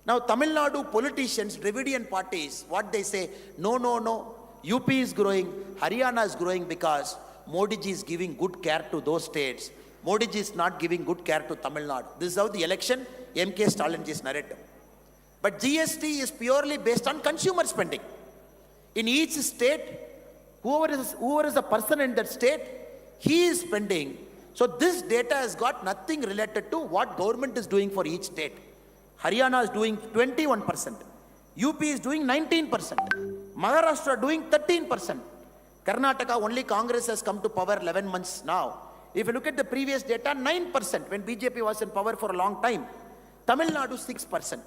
Now, Tamil Nadu politicians, Dravidian parties, what they say, no, UP is growing, Haryana is growing because Modi ji is giving good care to those states. Modi ji is not giving good care to Tamil Nadu. This is how the election, MK Stalin ji's narrative. But GST is purely based on consumer spending. In each state, whoever is a person in that state, he is spending. So this data has got nothing related to what government is doing for each state. Haryana is doing 21%. UP is doing 19%. Maharashtra doing 13%. Karnataka, only Congress has come to power 11 months now. If you look at the previous data, 9% when BJP was in power for a long time. Tamil Nadu, 6%.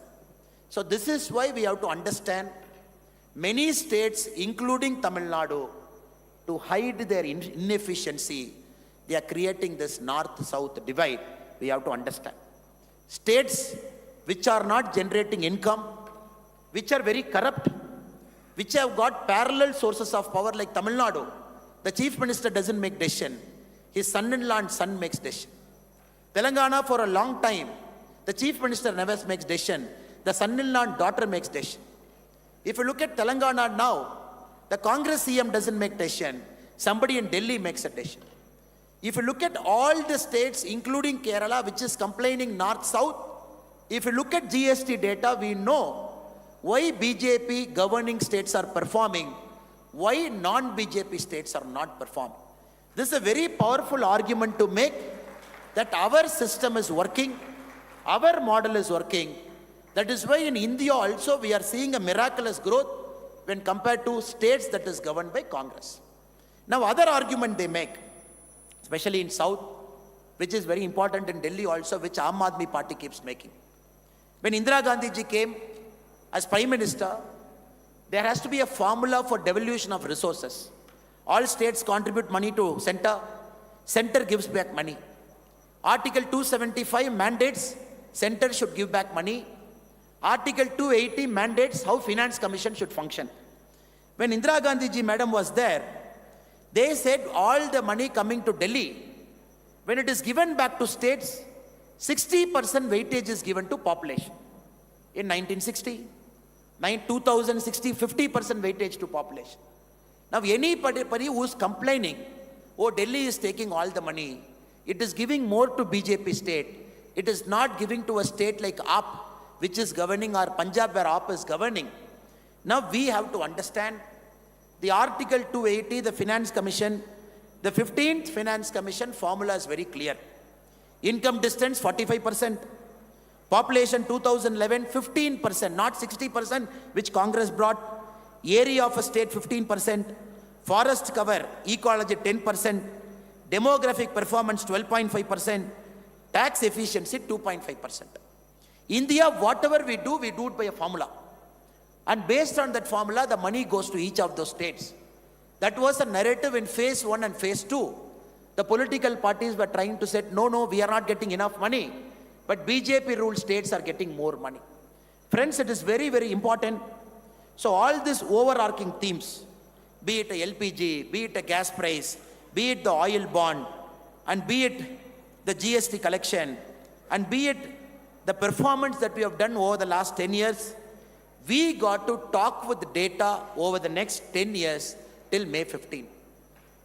So this is why we have to understand many states, including Tamil Nadu, to hide their inefficiency, they are creating this north-south divide. We have to understand. States which are not generating income, which are very corrupt, which have got parallel sources of power like Tamil Nadu, the chief minister doesn't make decision. His son-in-law and son makes decision. Telangana, for a long time, the chief minister never makes decision. The son-in-law and daughter makes decision. If you look at Telangana now, the Congress CM doesn't make decision. Somebody in Delhi makes a decision. If you look at all the states, including Kerala, which is complaining north-south, if you look at GST data, we know why BJP governing states are performing, why non-BJP states are not performing. This is a very powerful argument to make that our system is working, our model is working. That is why in India also we are seeing a miraculous growth when compared to states that is governed by Congress. Now, other argument they make, especially in South, which is very important in Delhi also, which Aam Aadmi Party keeps making. When Indira Gandhi ji came as Prime Minister, there has to be a formula for devolution of resources. All states contribute money to center gives back money. Article 275 mandates center should give back money. Article 280 mandates how Finance Commission should function. When Indira Gandhi ji madam was there, they said all the money coming to Delhi, when it is given back to states, 60% weightage is given to population. In 1960, 2060, 50% weightage to population. Now anybody who is complaining, oh, Delhi is taking all the money, it is giving more to BJP state, it is not giving to a state like AAP, which is governing, or Punjab where AAP is governing. Now we have to understand the Article 280, the Finance Commission, The 15th Finance Commission formula is very clear. Income distance 45%. Population 2011 15%, not 60% which Congress brought. Area of a state 15%. Forest cover, ecology 10%. Demographic performance 12.5%. Tax efficiency 2.5%. India, whatever we do it by a formula. And based on that formula, the money goes to each of those states. That was a narrative in phase 1 and phase 2. The political parties were trying to say, no, we are not getting enough money. But BJP ruled states are getting more money. Friends, it is very, very important. So all these overarching themes, be it a LPG, be it a gas price, be it the oil bond, and be it the GST collection, and be it the performance that we have done over the last 10 years, we got to talk with data over the next 10 years till May 15.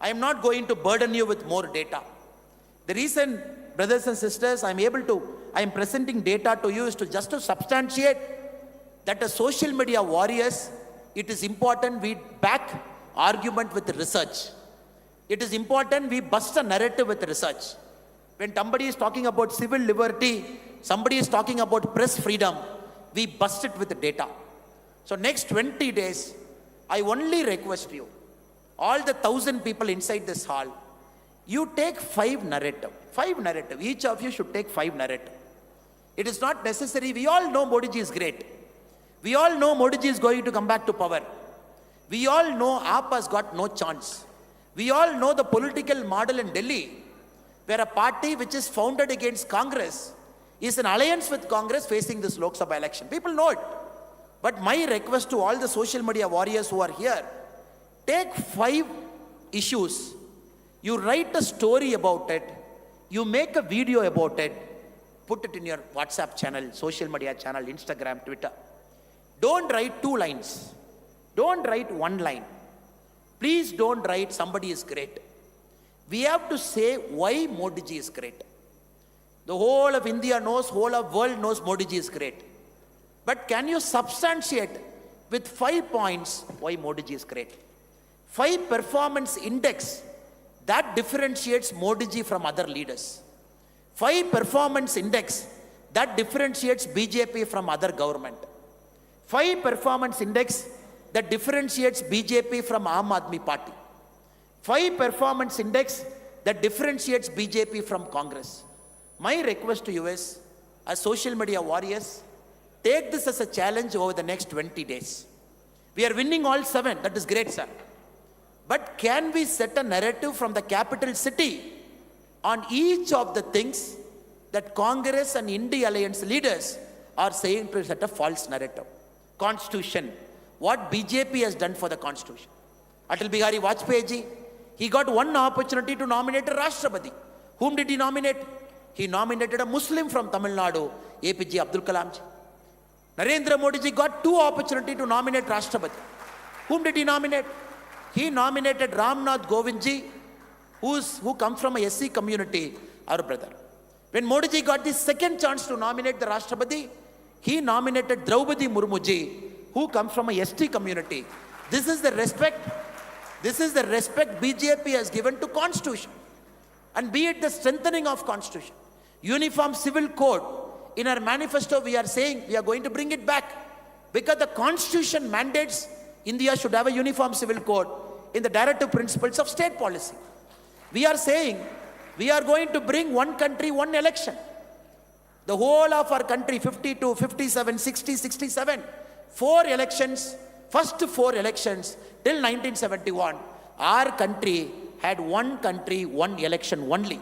I am not going to burden you with more data. The reason, brothers and sisters, I am presenting data to you is just to substantiate that as social media warriors, it is important we back argument with research. It is important we bust a narrative with research. When somebody is talking about civil liberty, somebody is talking about press freedom, we bust it with the data. So next 20 days, I only request you, all the 1,000 people inside this hall, you take 5 narrative. Each of you should take 5 narrative. It is not necessary. We all know Modi ji is great. We all know Modi ji is going to come back to power. We all know AAP has got no chance. We all know the political model in Delhi, where a party which is founded against Congress is an alliance with Congress facing this Lok Sabha election. People know it. But my request to all the social media warriors who are here, take 5 issues, you write a story about it, you make a video about it, put it in your WhatsApp channel, social media channel, Instagram, Twitter. Don't write 2 lines. Don't write 1 line. Please don't write somebody is great. We have to say why Modi ji is great. The whole of India knows, whole of world knows Modi ji is great. But can you substantiate with 5 points why Modi ji is great? 5 performance index that differentiates Modi ji from other leaders. 5 performance index that differentiates BJP from other government. 5 performance index that differentiates BJP from Aam Aadmi Party. 5 performance index that differentiates BJP from Congress. My request to you is, as social media warriors, take this as a challenge over the next 20 days. We are winning all 7. That is great, sir. But can we set a narrative from the capital city on each of the things that Congress and India Alliance leaders are saying to set a false narrative? Constitution. What BJP has done for the Constitution. Atal Bihari Vajpayee ji, he got 1 opportunity to nominate a Rashtrapati. Whom did he nominate? He nominated a Muslim from Tamil Nadu, APJ Abdul Kalam ji. Narendra Modi ji got 2 opportunities to nominate Rashtrapati. Whom did he nominate? He nominated Ramnath Govind ji, who comes from a SC community, our brother. When Modi ji got the second chance to nominate the Rashtrapati, he nominated Draupadi Murmu ji, who comes from a ST community. This is the respect BJP has given to Constitution. And be it the strengthening of Constitution. Uniform Civil Code. In our manifesto, we are saying we are going to bring it back. Because the Constitution mandates India should have a uniform civil code in the directive principles of state policy. We are saying we are going to bring 1 country, 1 election. The whole of our country, 52, 57, 60, 67, 4 elections, first 4 elections till 1971, our country had 1 country, 1 election only.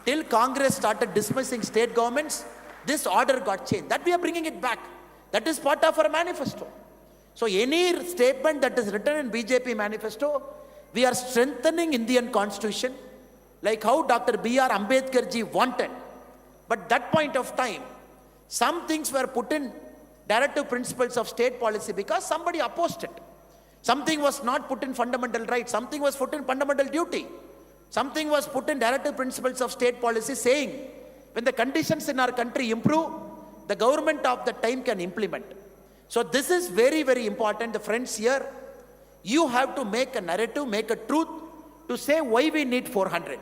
Till Congress started dismissing state governments, this order got changed. That we are bringing it back. That is part of our manifesto. So any statement that is written in BJP manifesto, we are strengthening Indian Constitution like how Dr. B.R. Ambedkar ji wanted. But that point of time, some things were put in directive principles of state policy because somebody opposed it. Something was not put in fundamental rights. Something was put in fundamental duty. Something was put in directive principles of state policy saying when the conditions in our country improve, the government of the time can implement. So this is very, very important. The friends here, you have to make a narrative, make a truth to say why we need 400.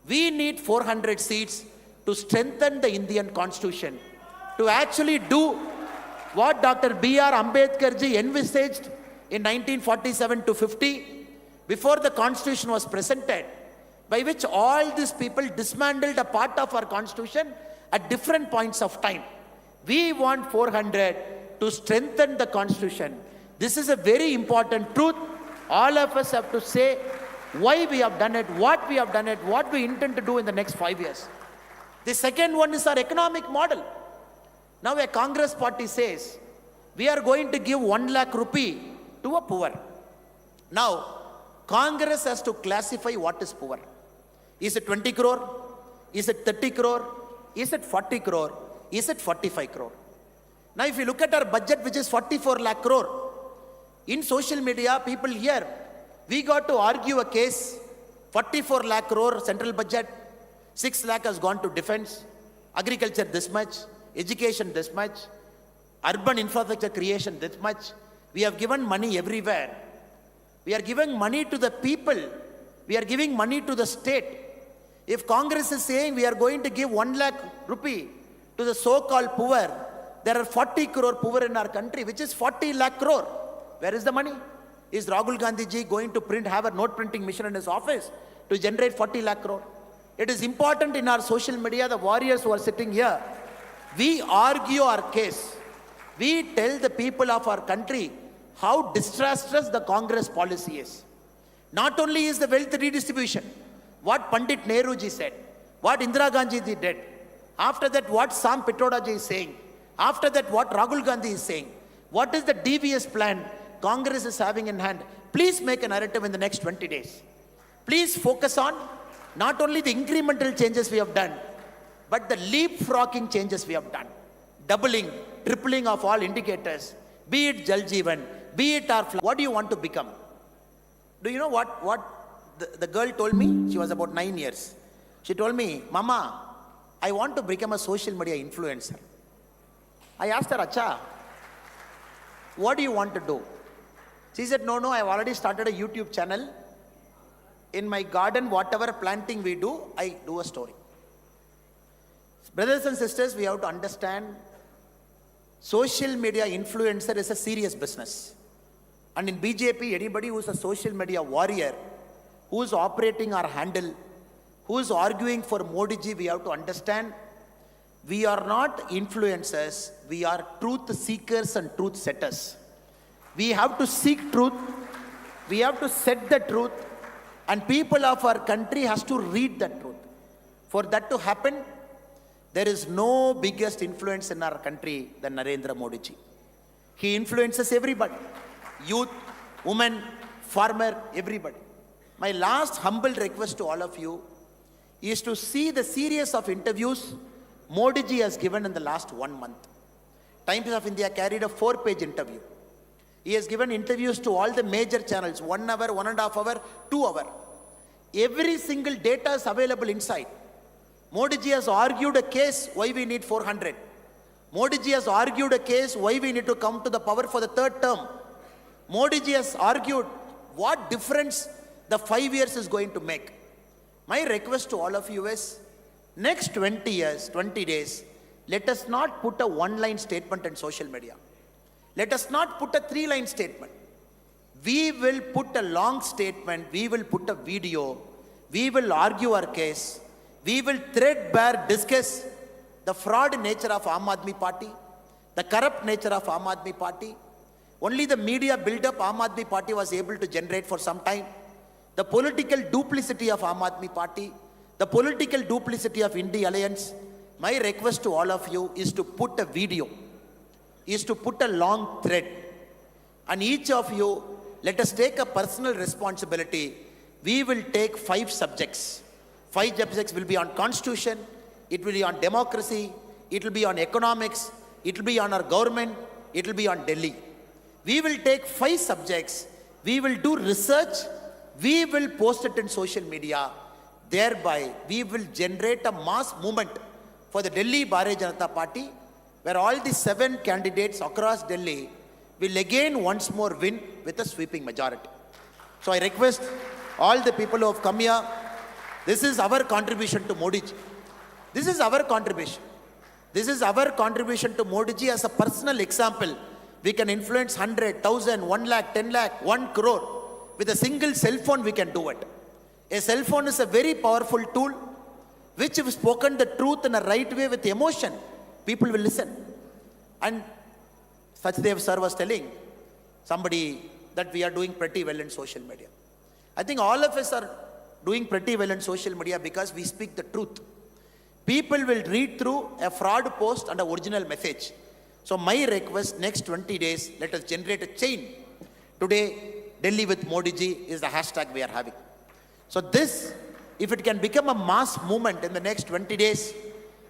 We need 400 seats to strengthen the Indian constitution, to actually do what Dr. B.R. Ambedkar ji envisaged in 1947 to 50, before the constitution was presented, by which all these people dismantled a part of our constitution at different points of time. We want 400 to strengthen the constitution. This is a very important truth. All of us have to say why we have done it, what we have done it, what we intend to do in the next 5 years. The second one is our economic model. Now a Congress party says, we are going to give 1 lakh rupee to a poor. Now, Congress has to classify what is poor. Is it 20 crore? Is it 30 crore? Is it 40 crore? Is it 45 crore? Now if you look at our budget, which is 44 lakh crore, in social media, people here, we got to argue a case, 44 lakh crore central budget, 6 lakh has gone to defense, agriculture this much, education this much, urban infrastructure creation this much. We have given money everywhere. We are giving money to the people. We are giving money to the state. If Congress is saying we are going to give 1 lakh rupee to the so-called poor, there are 40 crore poor in our country, which is 40 lakh crore. Where is the money? Is Rahul Gandhi ji going to have a note printing machine in his office to generate 40 lakh crore? It is important in our social media, the warriors who are sitting here, we argue our case. We tell the people of our country how disastrous the Congress policy is. Not only is the wealth redistribution, what Pandit Nehru ji said, what Indira Gandhi ji did, after that what Sam Pitroda ji is saying, after that what Rahul Gandhi is saying, what is the devious plan Congress is having in hand. Please make a narrative in the next 20 days. Please focus on not only the incremental changes we have done, but the leapfrogging changes we have done. Doubling, tripling of all indicators, be it Jal Jeevan, be it our what do you want to become? Do you know what the girl told me? She was about 9 years. She told me, Mama, I want to become a social media influencer. I asked her, Acha, what do you want to do? She said, no, I have already started a YouTube channel. In my garden, whatever planting we do, I do a story. Brothers and sisters, we have to understand social media influencer is a serious business. And in BJP, anybody who is a social media warrior, who is operating our handle, who is arguing for Modi ji, we have to understand, we are not influencers, we are truth seekers and truth setters. We have to seek truth, we have to set the truth, and people of our country has to read the truth. For that to happen, there is no biggest influence in our country than Narendra Modi ji. He influences everybody, youth, women, farmer, everybody. My last humble request to all of you is to see the series of interviews Modi ji has given in the last 1 month. Times of India carried a 4-page interview. He has given interviews to all the major channels, 1 hour, 1.5 hour, 2 hour. Every single data is available inside. Modi ji has argued a case why we need 400. Modi ji has argued a case why we need to come to the power for the 3rd term. Modi ji has argued what difference the 5 years is going to make. My request to all of you is, next 20 years, 20 days, let us not put a 1-line statement in social media. Let us not put a 3-line statement. We will put a long statement, we will put a video, we will argue our case, we will threadbare discuss the fraud nature of Aam Aadmi Party, the corrupt nature of Aam Aadmi Party. Only the media build-up Aam Aadmi Party was able to generate for some time. The political duplicity of Aam Aadmi Party, the political duplicity of India Alliance. My request to all of you is to put a video, is to put a long thread. And each of you, let us take a personal responsibility. We will take 5 subjects. 5 subjects will be on constitution, it will be on democracy, it will be on economics, it will be on our government, it will be on Delhi. We will take 5 subjects, we will do research, we will post it in social media. Thereby, we will generate a mass movement for the Delhi Bharatiya Janata Party, where all the 7 candidates across Delhi will again once more win with a sweeping majority. So I request all the people who have come here, this is our contribution to Modi ji. This is our contribution. This is our contribution to Modi ji as a personal example. We can influence 100, 1000, 1 lakh, 10 lakh, 1 crore. With a single cell phone, we can do it. A cell phone is a very powerful tool, which if spoken the truth in a right way with emotion, people will listen. And Sachdev sir was telling somebody that we are doing pretty well in social media. I think all of us are doing pretty well in social media because we speak the truth. People will read through a fraud post and an original message. So my request, next 20 days, let us generate a chain. Today, Delhi with Modi ji is the hashtag we are having. So this, if it can become a mass movement in the next 20 days,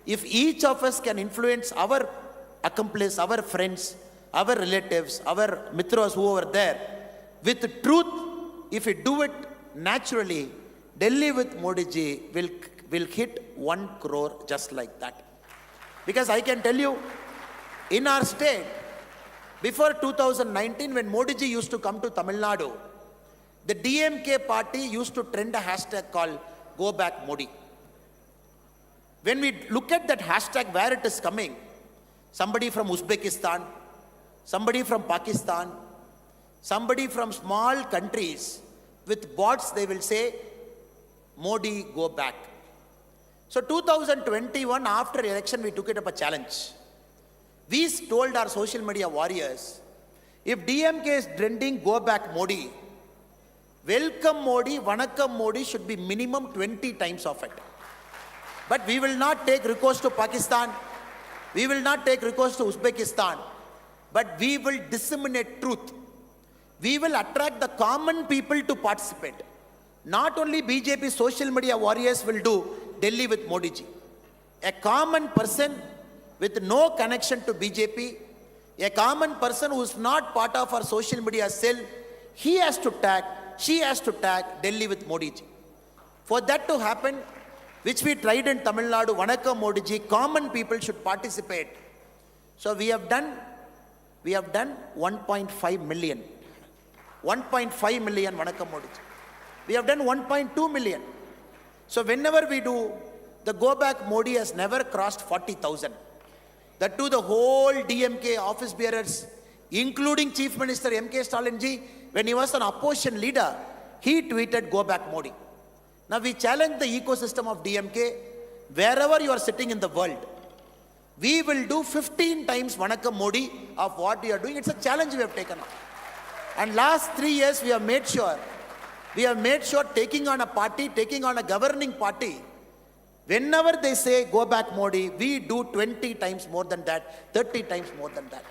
if each of us can influence our accomplice, our friends, our relatives, our mitras who are there, with truth, if we do it naturally, Delhi with Modi ji will hit 1 crore just like that. Because I can tell you, in our state, before 2019, when Modi ji used to come to Tamil Nadu, the DMK party used to trend a hashtag called Go Back Modi. When we look at that hashtag, where it is coming, somebody from Uzbekistan, somebody from Pakistan, somebody from small countries, with bots they will say, Modi, go back. So 2021, after election, we took it up a challenge. We told our social media warriors, if DMK is trending, go back Modi, welcome Modi, vanakkam Modi should be minimum 20 times of it. But we will not take recourse to Pakistan, we will not take recourse to Uzbekistan, but we will disseminate truth. We will attract the common people to participate. Not only BJP social media warriors will do Delhi with Modi ji. A common person with no connection to BJP, a common person who is not part of our social media cell, he has to tag, she has to tag Delhi with Modi ji. For that to happen, which we tried in Tamil Nadu, Vanakkam Modi ji, common people should participate. So we have done 1.5 million. 1.5 million Vanakkam Modi ji. We have done 1.2 million. So whenever we do, the Go Back Modi has never crossed 40,000. That to the whole DMK office bearers, including Chief Minister M.K. Stalin ji, when he was an opposition leader, he tweeted Go Back Modi. Now we challenge the ecosystem of DMK, wherever you are sitting in the world, we will do 15 times Vanakkam Modi of what you are doing. It's a challenge we have taken on. And last 3 years we have made sure taking on a party, taking on a governing party, whenever they say go back Modi, we do 20 times more than that, 30 times more than that.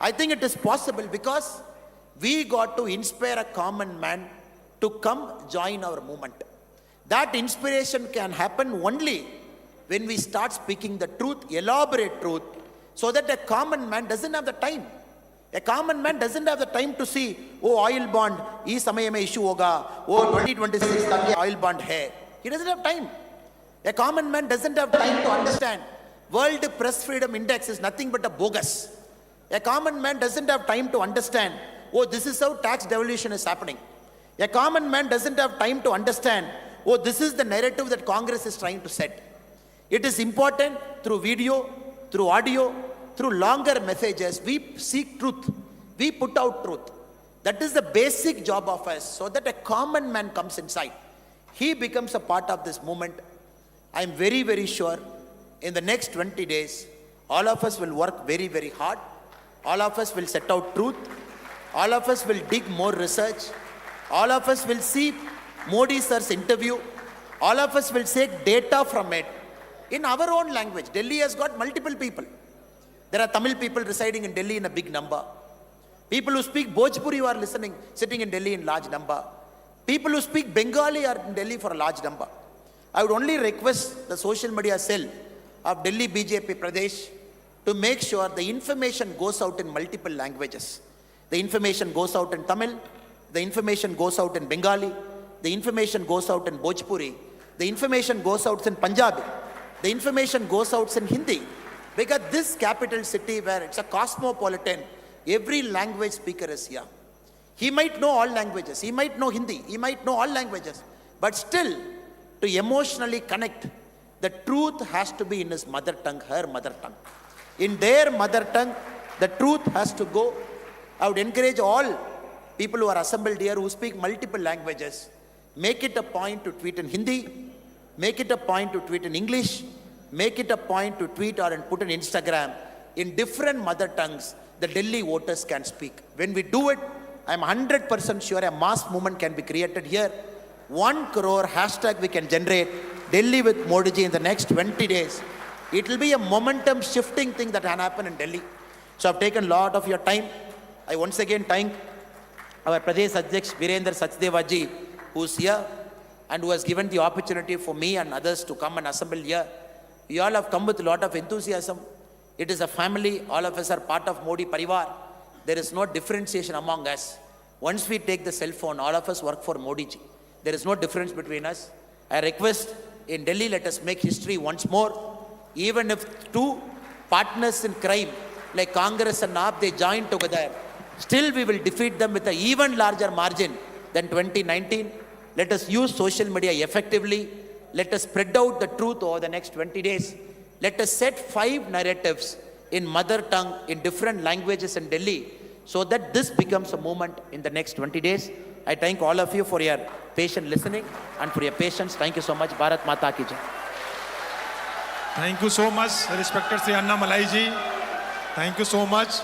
I think it is possible because we got to inspire a common man to come join our movement. That inspiration can happen only when we start speaking the truth, elaborate truth, so that a common man doesn't have the time. A common man doesn't have the time to see, oh, oil bond, is samay mein issue hoga, oh, 2026 tak oil bond hai. He doesn't have time. A common man doesn't have time to understand World Press Freedom Index is nothing but a bogus. A common man doesn't have time to understand, oh, this is how tax devolution is happening. A common man doesn't have time to understand, oh, this is the narrative that Congress is trying to set. It is important through video, through audio, through longer messages, we seek truth. We put out truth. That is the basic job of us, so that a common man comes inside. He becomes a part of this movement. I am very, very sure in the next 20 days, all of us will work very, very hard. All of us will set out truth. All of us will dig more research. All of us will see Modi sir's interview. All of us will take data from it in our own language. Delhi has got multiple people. There are Tamil people residing in Delhi in a big number. People who speak Bhojpuri are sitting in Delhi in large number. People who speak Bengali are in Delhi for a large number. I would only request the social media cell of Delhi BJP Pradesh to make sure the information goes out in multiple languages. The information goes out in Tamil, the information goes out in Bengali, the information goes out in Bhojpuri, the information goes out in Punjabi, the information goes out in Hindi. Because this capital city where it's a cosmopolitan, every language speaker is here. He might know all languages. He might know Hindi. He might know all languages. But still, to emotionally connect, the truth has to be in his mother tongue, her mother tongue. In their mother tongue, the truth has to go. I would encourage all people who are assembled here who speak multiple languages, make it a point to tweet in Hindi, make it a point to tweet in English, make it a point to tweet or and put on Instagram in different mother tongues. The Delhi voters can speak. When we do it, I'm 100% sure a mass movement can be created here. 1 crore hashtag we can generate Delhi with Modi ji in the next 20 days. It will be a momentum shifting thing that can happen in Delhi. So I've taken a lot of your time. I once again thank our Pradesh Adhyaksh Virendra Sachdeva ji, who's here and who has given the opportunity for me and others to come and assemble here. You all have come with a lot of enthusiasm. It is a family. All of us are part of Modi Parivar. There is no differentiation among us. Once we take the cell phone, all of us work for Modi ji. There is no difference between us. I request in Delhi, let us make history once more. Even if two partners in crime like Congress and AAP, they join together, still we will defeat them with an even larger margin than 2019. Let us use social media effectively. Let us spread out the truth over the next 20 days. Let us set 5 narratives in mother tongue in different languages in Delhi so that this becomes a movement in the next 20 days. I thank all of you for your patient listening and for your patience. Thank you so much. Bharat Mata ki jai. Thank you so much, respected Sri Annamalai ji. Thank you so much.